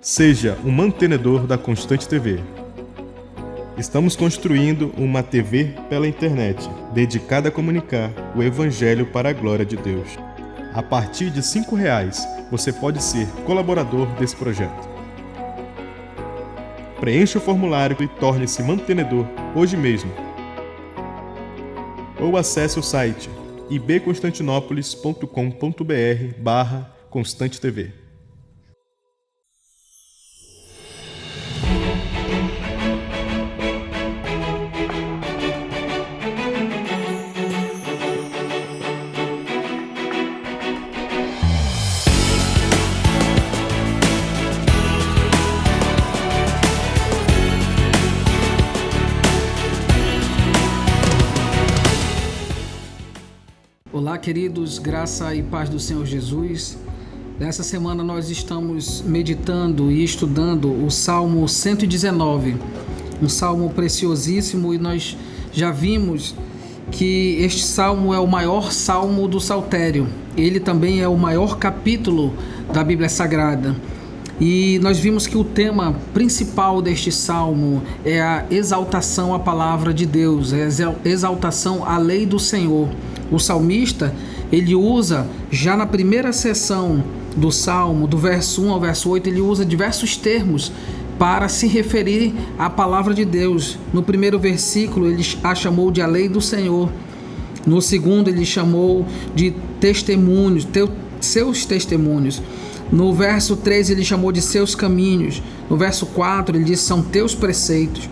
Seja um mantenedor da Constante TV. Estamos construindo uma TV pela internet, dedicada a comunicar o Evangelho para a glória de Deus. A partir de R$5, você pode ser colaborador desse projeto. Preencha o formulário e torne-se mantenedor hoje mesmo. Ou acesse o site ibconstantinopolis.com.br/Constante TV. Olá, queridos, graça e paz do Senhor Jesus. Nessa semana nós estamos meditando e estudando o Salmo 119, um salmo preciosíssimo, e nós já vimos que este salmo é o maior salmo do Saltério. Ele também é o maior capítulo da Bíblia Sagrada. E nós vimos que o tema principal deste salmo é a exaltação à palavra de Deus, é a exaltação à lei do Senhor. O salmista, ele usa, já na primeira seção do salmo, do verso 1 ao verso 8, ele usa diversos termos para se referir à palavra de Deus. No primeiro versículo, ele a chamou de a lei do Senhor. No segundo, ele chamou de testemunhos, seus testemunhos. No verso 3, ele chamou de seus caminhos. No verso 4, ele disse, são teus preceitos.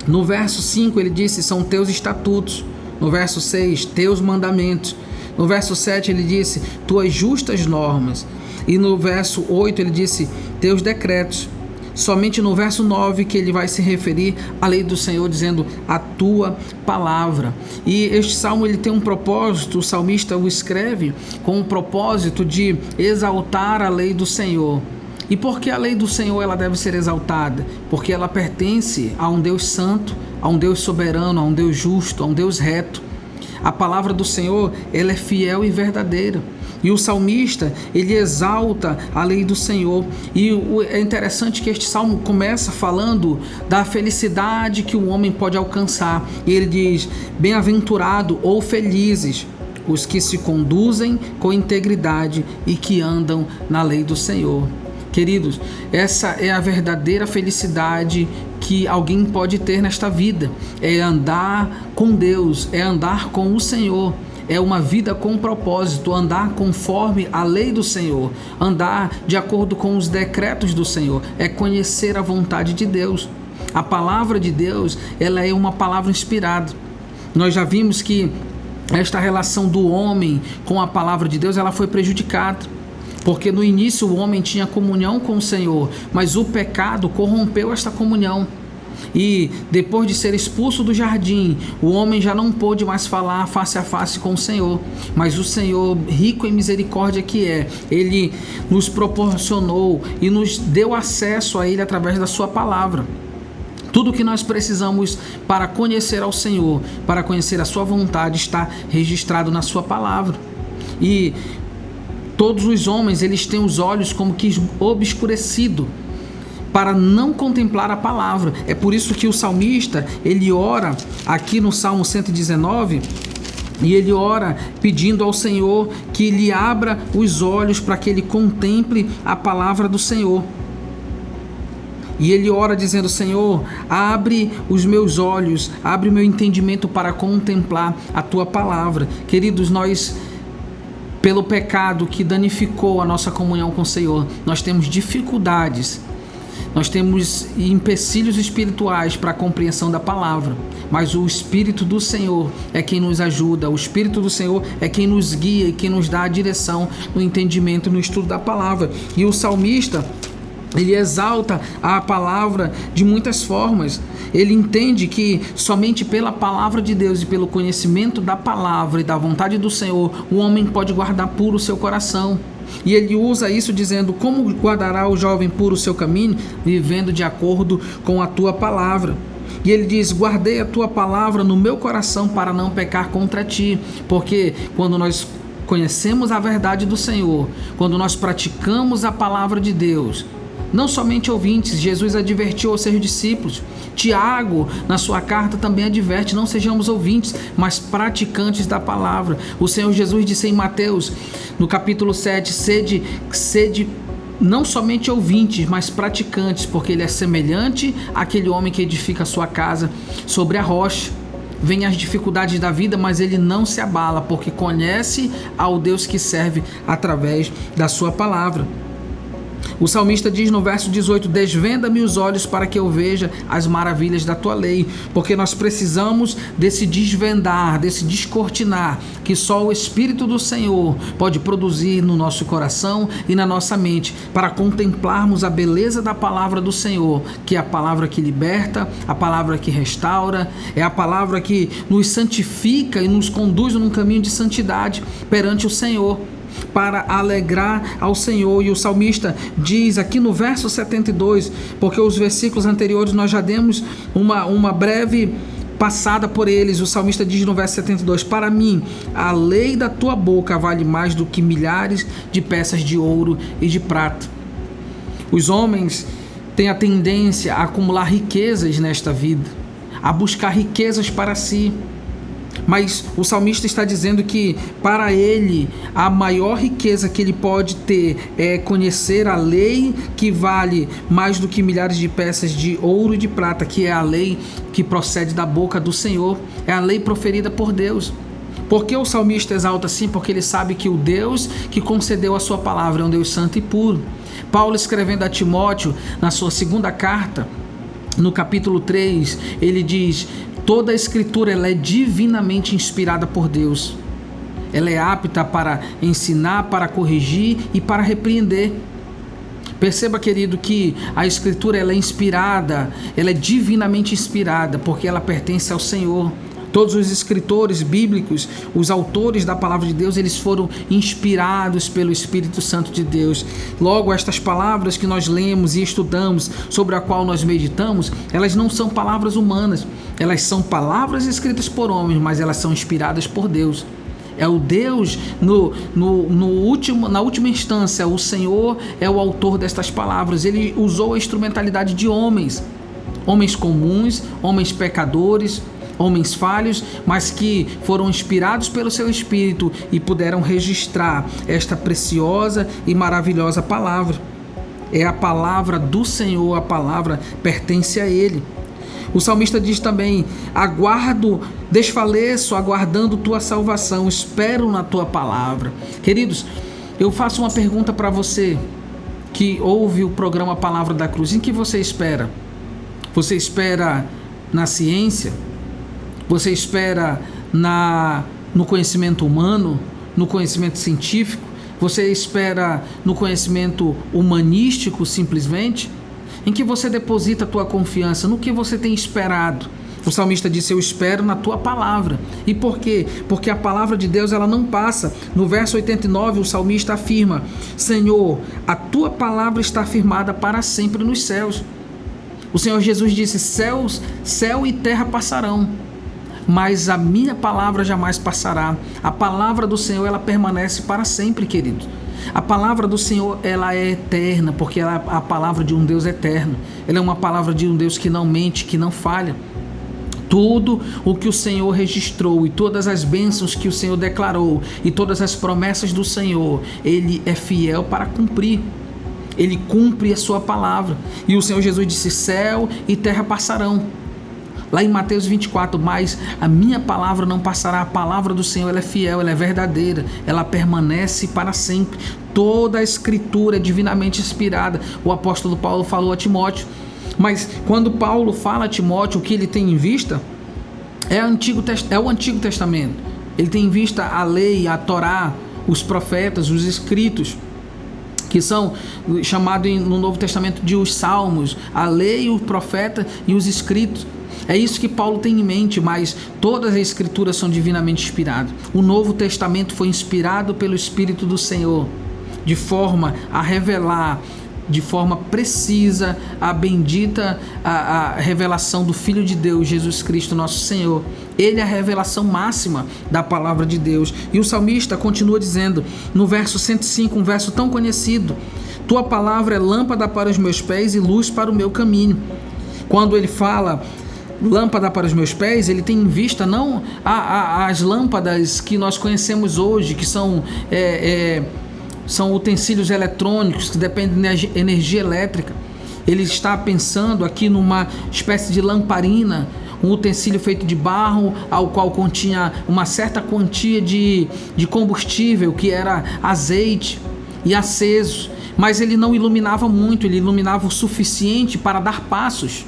No verso 5, ele disse, são teus estatutos. No verso 6, teus mandamentos. No verso 7, ele disse, tuas justas normas. E no verso 8, ele disse, teus decretos. Somente no verso 9 que ele vai se referir à lei do Senhor, dizendo a tua palavra. E este salmo, ele tem um propósito, o salmista o escreve com o propósito de exaltar a lei do Senhor. E por que a lei do Senhor ela deve ser exaltada? Porque ela pertence a um Deus santo, a um Deus soberano, a um Deus justo, a um Deus reto. A palavra do Senhor, ela é fiel e verdadeira. E o salmista, ele exalta a lei do Senhor. E é interessante que este salmo começa falando da felicidade que o homem pode alcançar. E ele diz, bem-aventurado ou felizes os que se conduzem com integridade e que andam na lei do Senhor. Queridos, essa é a verdadeira felicidade que alguém pode ter nesta vida. É andar com Deus, é andar com o Senhor. É uma vida com propósito, andar conforme a lei do Senhor, andar de acordo com os decretos do Senhor, é conhecer a vontade de Deus. A palavra de Deus, ela é uma palavra inspirada. Nós já vimos que esta relação do homem com a palavra de Deus, ela foi prejudicada. Porque no início o homem tinha comunhão com o Senhor, mas o pecado corrompeu esta comunhão. E depois de ser expulso do jardim, o homem já não pôde mais falar face a face com o Senhor. Mas o Senhor, rico em misericórdia que é, Ele nos proporcionou e nos deu acesso a Ele através da sua palavra. Tudo o que nós precisamos para conhecer ao Senhor, para conhecer a sua vontade, está registrado na sua palavra. E todos os homens, eles têm os olhos como que obscurecido para não contemplar a palavra. É por isso que o salmista, ele ora aqui no Salmo 119, e ele ora pedindo ao Senhor que lhe abra os olhos para que ele contemple a palavra do Senhor. E ele ora dizendo, Senhor, abre os meus olhos, abre o meu entendimento para contemplar a tua palavra. Queridos, nós, pelo pecado que danificou a nossa comunhão com o Senhor, nós temos dificuldades, nós temos empecilhos espirituais para a compreensão da palavra, mas o Espírito do Senhor é quem nos ajuda, o Espírito do Senhor é quem nos guia e quem nos dá a direção no entendimento, no estudo da palavra. E o salmista, ele exalta a palavra de muitas formas. Ele entende que somente pela palavra de Deus e pelo conhecimento da palavra e da vontade do Senhor, o homem pode guardar puro o seu coração. E ele usa isso dizendo, como guardará o jovem puro o seu caminho? Vivendo de acordo com a tua palavra. E ele diz, guardei a tua palavra no meu coração para não pecar contra ti. Porque quando nós conhecemos a verdade do Senhor, quando nós praticamos a palavra de Deus, não somente ouvintes. Jesus advertiu aos seus discípulos. Tiago, na sua carta, também adverte: não sejamos ouvintes, mas praticantes da palavra. O Senhor Jesus disse em Mateus, no capítulo 7, sede não somente ouvintes, mas praticantes, porque ele é semelhante àquele homem que edifica a sua casa sobre a rocha. Vêm as dificuldades da vida, mas ele não se abala, porque conhece ao Deus que serve através da sua palavra. O salmista diz no verso 18: desvenda-me os olhos para que eu veja as maravilhas da tua lei, porque nós precisamos desse desvendar, desse descortinar, que só o Espírito do Senhor pode produzir no nosso coração e na nossa mente, para contemplarmos a beleza da palavra do Senhor, que é a palavra que liberta, a palavra que restaura, é a palavra que nos santifica e nos conduz num caminho de santidade perante o Senhor, para alegrar ao Senhor. E o salmista diz aqui no verso 72, porque os versículos anteriores nós já demos uma breve passada por eles. O salmista diz no verso 72: para mim a lei da tua boca vale mais do que milhares de peças de ouro e de prata. Os homens têm a tendência a acumular riquezas nesta vida, a buscar riquezas para si. Mas o salmista está dizendo que para ele a maior riqueza que ele pode ter é conhecer a lei, que vale mais do que milhares de peças de ouro e de prata, que é a lei que procede da boca do Senhor, é a lei proferida por Deus. Por que o salmista exalta assim? Porque ele sabe que o Deus que concedeu a sua palavra é um Deus santo e puro. Paulo, escrevendo a Timóteo na sua segunda carta, no capítulo 3, ele diz: toda a escritura ela é divinamente inspirada por Deus. Ela é apta para ensinar, para corrigir e para repreender. Perceba, querido, que a escritura ela é inspirada, ela é divinamente inspirada, porque ela pertence ao Senhor. Todos os escritores bíblicos, os autores da palavra de Deus, eles foram inspirados pelo Espírito Santo de Deus. Logo, estas palavras que nós lemos e estudamos, sobre a qual nós meditamos, elas não são palavras humanas. Elas são palavras escritas por homens, mas elas são inspiradas por Deus. É o Deus, na última instância, o Senhor é o autor destas palavras. Ele usou a instrumentalidade de homens comuns, homens pecadores, homens falhos, mas que foram inspirados pelo seu Espírito e puderam registrar esta preciosa e maravilhosa palavra. É a palavra do Senhor, a palavra pertence a Ele. O salmista diz também: desfaleço aguardando tua salvação, espero na tua palavra. Queridos, eu faço uma pergunta para você que ouve o programa Palavra da Cruz: em que você espera? Você espera na ciência? Você espera no conhecimento humano, no conhecimento científico? Você espera no conhecimento humanístico simplesmente? Em que você deposita a tua confiança? No que você tem esperado? O salmista disse: eu espero na tua palavra. E por quê? Porque a palavra de Deus ela não passa. No verso 89 o salmista afirma: Senhor, a tua palavra está firmada para sempre nos céus. O Senhor Jesus disse: céu e terra passarão, mas a minha palavra jamais passará. A palavra do Senhor ela permanece para sempre, querido. A palavra do Senhor ela é eterna, porque ela é a palavra de um Deus eterno. Ela é uma palavra de um Deus que não mente, que não falha. Tudo o que o Senhor registrou e todas as bênçãos que o Senhor declarou e todas as promessas do Senhor, Ele é fiel para cumprir. Ele cumpre a sua palavra. E o Senhor Jesus disse: céu e terra passarão. Lá em Mateus 24, mas a minha palavra não passará. A palavra do Senhor ela é fiel, ela é verdadeira, ela permanece para sempre. Toda a escritura é divinamente inspirada. O apóstolo Paulo falou a Timóteo. Mas quando Paulo fala a Timóteo, o que ele tem em vista é o Antigo Testamento. Ele tem em vista a lei, a Torá, os profetas, os escritos, que são chamados no Novo Testamento de os Salmos, a lei, o profeta e os escritos. É isso que Paulo tem em mente, mas todas as escrituras são divinamente inspiradas. O Novo Testamento foi inspirado pelo Espírito do Senhor, de forma a revelar de forma precisa a bendita a revelação do Filho de Deus, Jesus Cristo, nosso Senhor. Ele é a revelação máxima da palavra de Deus. E o salmista continua dizendo, no verso 105, um verso tão conhecido: Tua palavra é lâmpada para os meus pés e luz para o meu caminho. Quando ele fala lâmpada para os meus pés, ele tem em vista não as lâmpadas que nós conhecemos hoje, que são utensílios eletrônicos que dependem de energia elétrica. Ele está pensando aqui numa espécie de lamparina, um utensílio feito de barro, ao qual continha uma certa quantia de combustível, que era azeite e aceso, mas ele não iluminava muito, ele iluminava o suficiente para dar passos.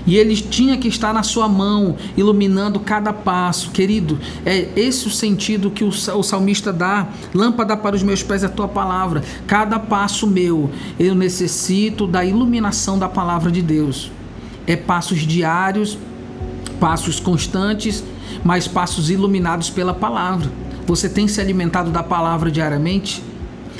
E ele tinha que estar na sua mão, iluminando cada passo. Querido, é esse o sentido que o salmista dá. Lâmpada para os meus pés é a tua palavra. Cada passo meu, eu necessito da iluminação da palavra de Deus. É passos diários, passos constantes, mas passos iluminados pela palavra. Você tem se alimentado da palavra diariamente?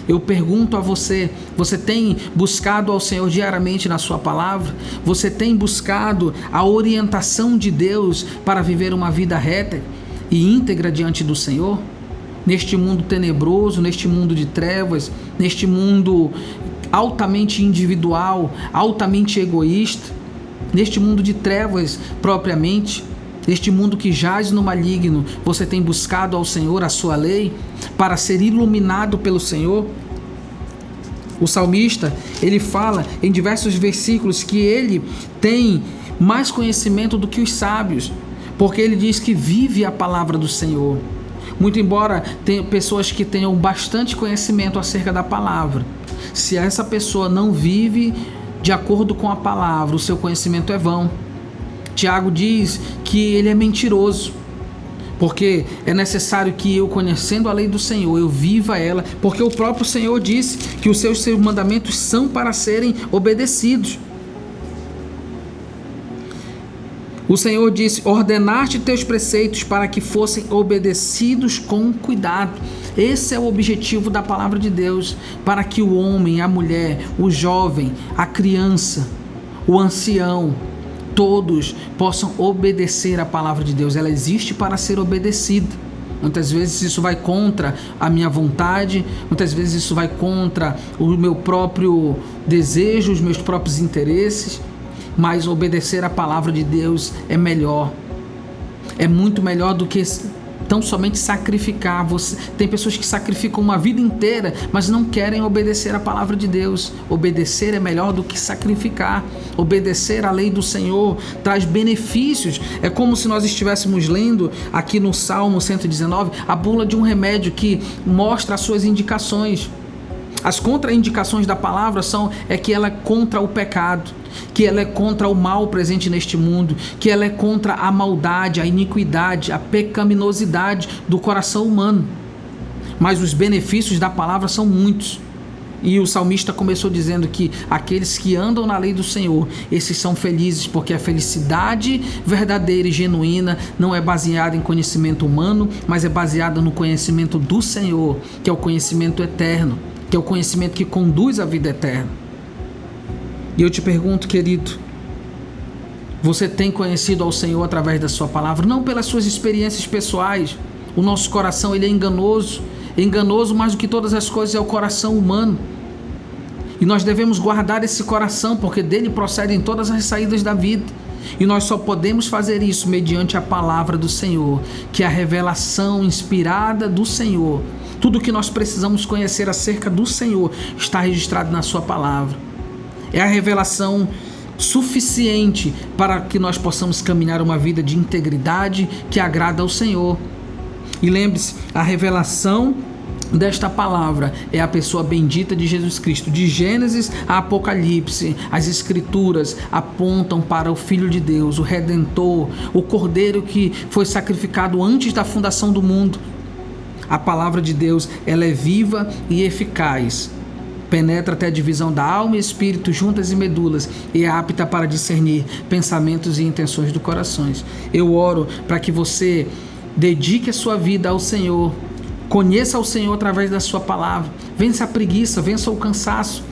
Eu pergunto a você, você tem buscado ao Senhor diariamente na sua palavra? Você tem buscado a orientação de Deus para viver uma vida reta e íntegra diante do Senhor? Neste mundo tenebroso, neste mundo de trevas, neste mundo altamente individual, altamente egoísta, neste mundo de trevas propriamente, neste mundo que jaz no maligno, você tem buscado ao Senhor a sua lei para ser iluminado pelo Senhor? O salmista, ele fala em diversos versículos que ele tem mais conhecimento do que os sábios, porque ele diz que vive a palavra do Senhor. Muito embora tenha pessoas que tenham bastante conhecimento acerca da palavra, se essa pessoa não vive de acordo com a palavra, o seu conhecimento é vão. Tiago diz que ele é mentiroso, porque é necessário que eu, conhecendo a lei do Senhor, eu viva ela, porque o próprio Senhor disse que os seus mandamentos são para serem obedecidos. O Senhor disse: ordenaste teus preceitos para que fossem obedecidos com cuidado. Esse é o objetivo da palavra de Deus, para que o homem, a mulher, o jovem, a criança, o ancião, todos possam obedecer a palavra de Deus. Ela existe para ser obedecida. Muitas vezes isso vai contra a minha vontade, muitas vezes isso vai contra o meu próprio desejo, os meus próprios interesses, mas obedecer a palavra de Deus é melhor. É muito melhor do que tão somente sacrificar. Tem pessoas que sacrificam uma vida inteira, mas não querem obedecer a palavra de Deus. Obedecer é melhor do que sacrificar. Obedecer à lei do Senhor traz benefícios. É como se nós estivéssemos lendo aqui no Salmo 119 a bula de um remédio que mostra as suas indicações. As contraindicações da palavra é que ela é contra o pecado, que ela é contra o mal presente neste mundo, que ela é contra a maldade, a iniquidade, a pecaminosidade do coração humano. Mas os benefícios da palavra são muitos. E o salmista começou dizendo que aqueles que andam na lei do Senhor, esses são felizes, porque a felicidade verdadeira e genuína não é baseada em conhecimento humano, mas é baseada no conhecimento do Senhor, que é o conhecimento eterno, que é o conhecimento que conduz à vida eterna. E eu te pergunto, querido, você tem conhecido ao Senhor através da sua palavra? Não pelas suas experiências pessoais. O nosso coração, ele é enganoso mais do que todas as coisas é o coração humano. E nós devemos guardar esse coração, porque dele procedem todas as saídas da vida. E nós só podemos fazer isso mediante a palavra do Senhor, que é a revelação inspirada do Senhor. Tudo o que nós precisamos conhecer acerca do Senhor está registrado na sua palavra. É a revelação suficiente para que nós possamos caminhar uma vida de integridade que agrada ao Senhor. E lembre-se, a revelação desta palavra é a pessoa bendita de Jesus Cristo. De Gênesis a Apocalipse, as Escrituras apontam para o Filho de Deus, o Redentor, o Cordeiro que foi sacrificado antes da fundação do mundo. A palavra de Deus, ela é viva e eficaz. Penetra até a divisão da alma e espírito, juntas e medulas, e é apta para discernir pensamentos e intenções do coração. Eu oro para que você dedique a sua vida ao Senhor, conheça o Senhor através da sua palavra, vença a preguiça, vença o cansaço,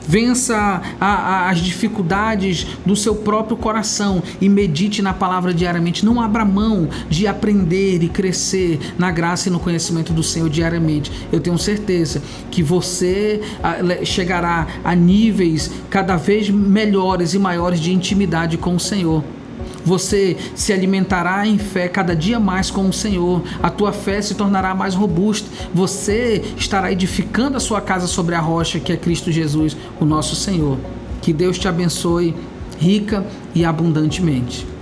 Vença as dificuldades do seu próprio coração e medite na palavra diariamente. Não abra mão de aprender e crescer na graça e no conhecimento do Senhor diariamente. Eu tenho certeza que você chegará a níveis cada vez melhores e maiores de intimidade com o Senhor. Você se alimentará em fé cada dia mais com o Senhor. A tua fé se tornará mais robusta. Você estará edificando a sua casa sobre a rocha que é Cristo Jesus, o nosso Senhor. Que Deus te abençoe rica e abundantemente.